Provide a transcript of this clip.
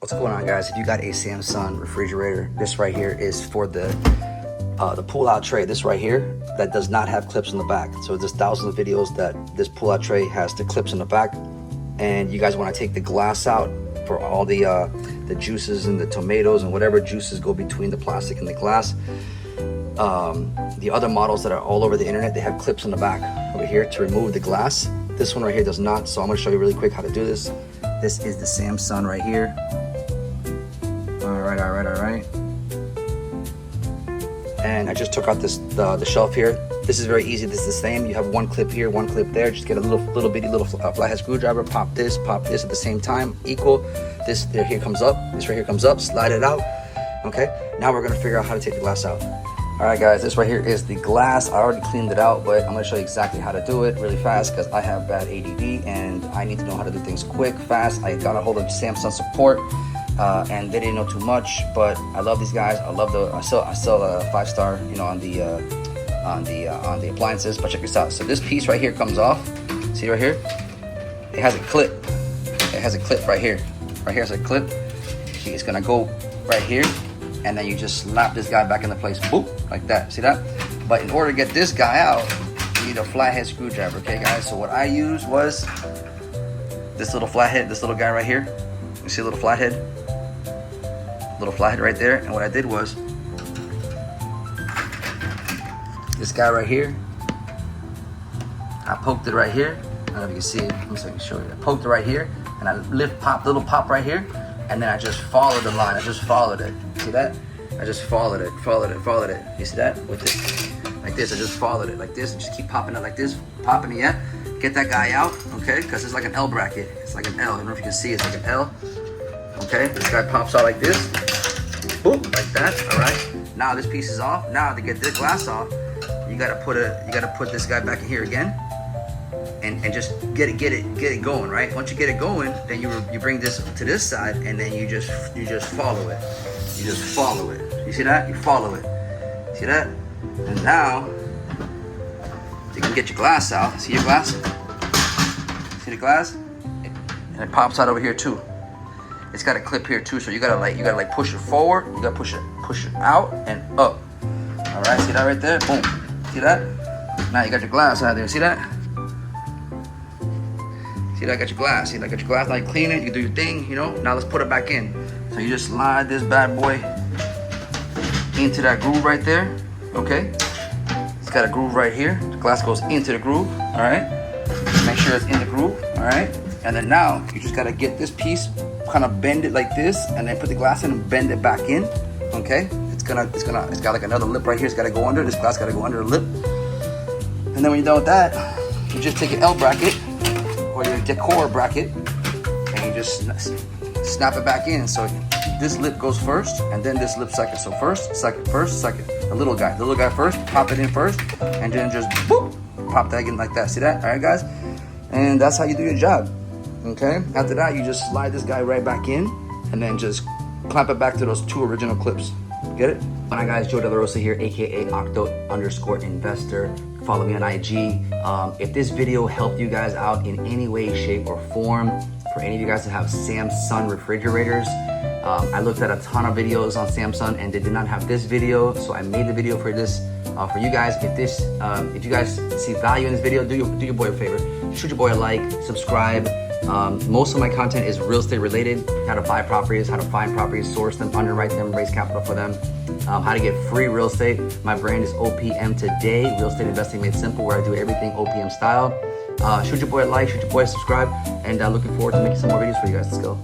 What's going on, guys? If you got a Samsung refrigerator, this right here is for the pull-out tray. This right here that does not have clips in the back. So there's thousands of videos that this pull-out tray has the clips in the back, and you guys want to take the glass out for all the juices and the tomatoes and whatever juices go between the plastic and the glass. The other models that are all over the internet, they have clips in the back over here to remove the glass. This one right here does not, so I'm going to show you really quick how to do this. This is the Samsung right here. All right. And I just took out the shelf here. This is very easy. This is the same. You have one clip here, one clip there. Just get a little bitty flathead screwdriver. Pop this at the same time. Equal. This right here comes up. This right here comes up. Slide it out. Okay. Now we're gonna figure out how to take the glass out. All right, guys. This right here is the glass. I already cleaned it out, but I'm gonna show you exactly how to do it really fast because I have bad ADD and I need to know how to do things quick, fast. I got a hold of Samsung support. And they didn't know too much, but I love these guys. I sell a 5-star, you know, on the appliances. But check this out. So this piece right here comes off. See right here? It has a clip. It has a clip right here. Right here's a clip. It's gonna go right here, and then you just slap this guy back into place. Boop, like that. See that? But in order to get this guy out, you need a flathead screwdriver. Okay, guys. So what I used was this little flathead. This little guy right here. You see a little flathead? Little flathead right there. And what I did was this guy right here, I poked it right here. I don't know if you can see it. Let me see if I can show you. I poked it right here, and I little pop right here, and then I just followed the line. I just followed it. See that? I just followed it. You see that? With it like this. I just followed it like this, and just keep popping it like this, popping it. Yeah. Get that guy out, okay? Because it's like an L bracket. It's like an L. I don't know if you can see. It's like an L. Okay. This guy pops out like this. Boom, like that. All right. Now this piece is off. Now to get this glass off, you gotta put this guy back in here again, and just get it going. Right. Once you get it going, then you bring this to this side, and then you just follow it. You just follow it. You see that? You follow it. See that? And now you can get your glass out. See your glass? See the glass? And it pops out over here too. It's got a clip here too, so you gotta push it forward. You gotta push it out and up. All right, see that right there? Boom. See that? Now you got your glass out there. See that? See that? I got your glass. See that? I got your glass. Now you clean it. You do your thing. You know. Now let's put it back in. So you just slide this bad boy into that groove right there. Okay. It's got a groove right here. The glass goes into the groove. All right. Make sure it's in the groove. All right. And then now you just gotta get this piece, kind of bend it like this, and then put the glass in and bend it back in. Okay. It's got like another lip right here. It's gotta go under. This glass gotta go under the lip. And then when you're done with that, you just take your L bracket or your decor bracket, and you just snap it back in. So this lip goes first, and then this lip second. So first, second. The little guy first, pop it in first, and then just boop, pop that in like that. See that? All right, guys? And that's how you do your job. Okay? After that, you just slide this guy right back in, and then just clamp it back to those 2 original clips. Get it? Hi guys, Joe De La Rosa here, aka Octo_investor. Follow me on IG. If this video helped you guys out in any way, shape, or form, for any of you guys that have Samsung refrigerators, I looked at a ton of videos on Samsung and they did not have this video, so I made the video for this for you guys. If you guys see value in this video, do your boy a favor, shoot your boy a like, subscribe. Most of my content is real estate related: how to buy properties, how to find properties, source them, underwrite them, raise capital for them, how to get free real estate. My brand is OPM Today, Real Estate Investing Made Simple, where I do everything OPM style. Shoot your boy a like, shoot your boy a subscribe, and looking forward to making some more videos for you guys. Let's go.